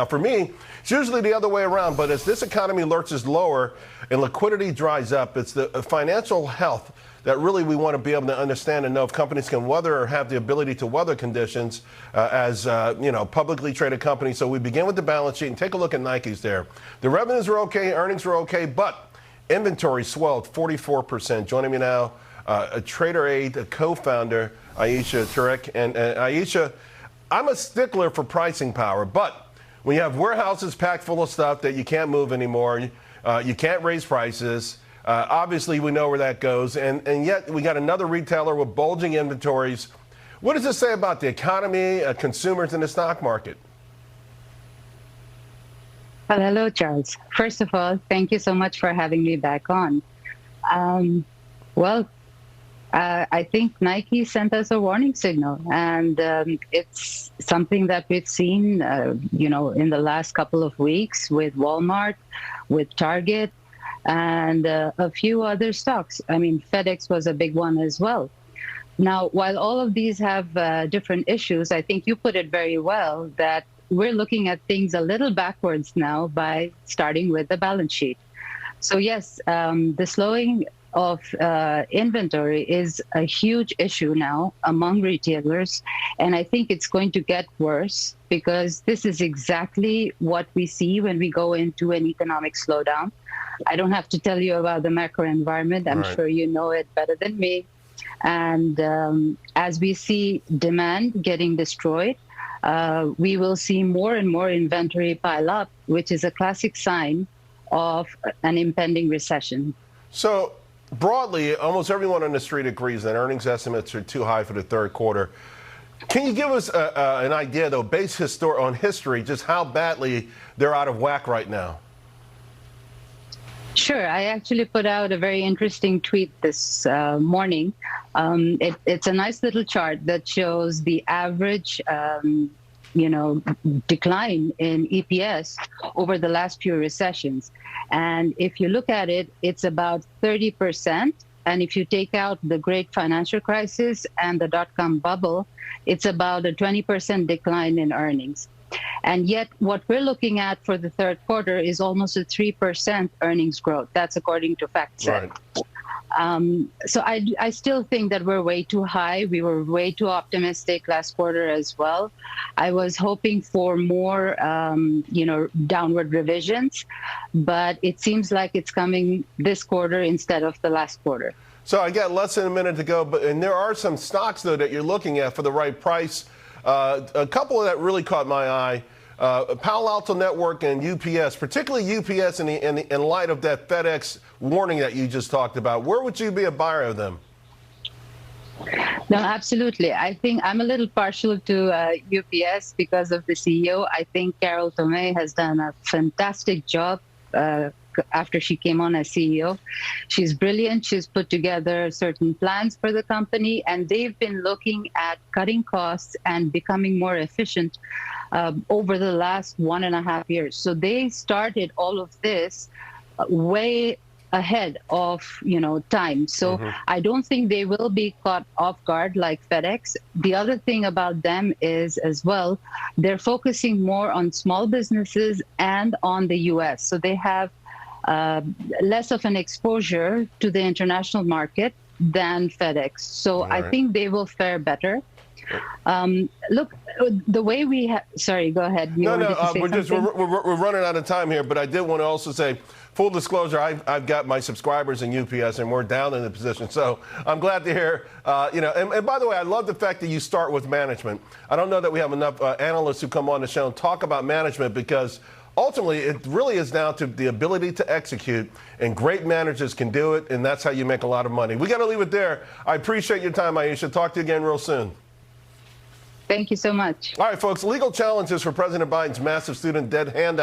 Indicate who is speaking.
Speaker 1: Now, for me, it's usually the other way around, but as this economy lurches lower and liquidity dries up, it's the financial health that really we want to be able to understand and know if companies can weather or have the ability to weather conditions as publicly traded companies. So we begin with the balance sheet and take a look at Nike's there. The revenues were okay, earnings were okay, but inventory swelled 44%. Joining me now, a Trader Aid, a co-founder, Ayesha Tariq. And Ayesha, I'm a stickler for pricing power, but when you have warehouses packed full of stuff that you can't move anymore, you can't raise prices. Obviously, we know where that goes. And yet we got another retailer with bulging inventories. What does this say about the economy, consumers, and the stock market?
Speaker 2: Well, hello, Charles. First of all, thank you so much for having me back on. I think Nike sent us a warning signal, and it's something that we've seen, in the last couple of weeks with Walmart, with Target, and a few other stocks. I mean, FedEx was a big one as well. Now, while all of these have different issues, I think you put it very well that we're looking at things a little backwards now by starting with the balance sheet. So yes, the slowing of inventory is a huge issue now among retailers, and I think it's going to get worse because this is exactly what we see when we go into an economic slowdown. I don't have to tell you about the macro environment. I'm sure you know it better than me. And as we see demand getting destroyed, we will see more and more inventory pile up, which is a classic sign of an impending recession. So
Speaker 1: broadly, almost everyone on the street agrees that earnings estimates are too high for the third quarter. Can you give us an idea, though, based on history, just how badly they're out of whack right now?
Speaker 2: Sure. I actually put out a very interesting tweet this morning. It's a nice little chart that shows the average, decline in EPS over the last few recessions. And if you look at it, it's about 30%. And if you take out the great financial crisis and the dot-com bubble, it's about a 20% decline in earnings. And yet what we're looking at for the third quarter is almost a 3% earnings growth. That's according to FactSet. Right. So I still think that we're way too high. We were way too optimistic last quarter as well. I was hoping for more, downward revisions, but it seems like it's coming this quarter instead of the last quarter.
Speaker 1: So I got less than a minute to go, and there are some stocks, though, that you're looking at for the right price. A couple that really caught my eye, Palo Alto Network and UPS, particularly UPS in light of that FedEx warning that you just talked about. Where would you be a buyer of them?
Speaker 2: No, absolutely. I think I'm a little partial to UPS because of the CEO. I think Carol Tomé has done a fantastic job after she came on as CEO. She's brilliant. She's put together certain plans for the company, and they've been looking at cutting costs and becoming more efficient over the last 1.5 years. So they started all of this way ahead of time. So I don't think they will be caught off guard like FedEx. The other thing about them is as well, they're focusing more on small businesses and on the US. So they have less of an exposure to the international market than FedEx. So I think they will fare better. Look, the way we have, sorry, go ahead.
Speaker 1: We're running out of time here, but I did want to also say, full disclosure, I've got my subscribers in UPS, and we're down in the position. So I'm glad to hear, and by the way, I love the fact that you start with management. I don't know that we have enough analysts who come on the show and talk about management, because ultimately, it really is down to the ability to execute, and great managers can do it, and that's how you make a lot of money. We got to leave it there. I appreciate your time, Ayesha. Talk to you again real soon.
Speaker 2: Thank you so much.
Speaker 1: All right, folks, legal challenges for President Biden's massive student debt handout.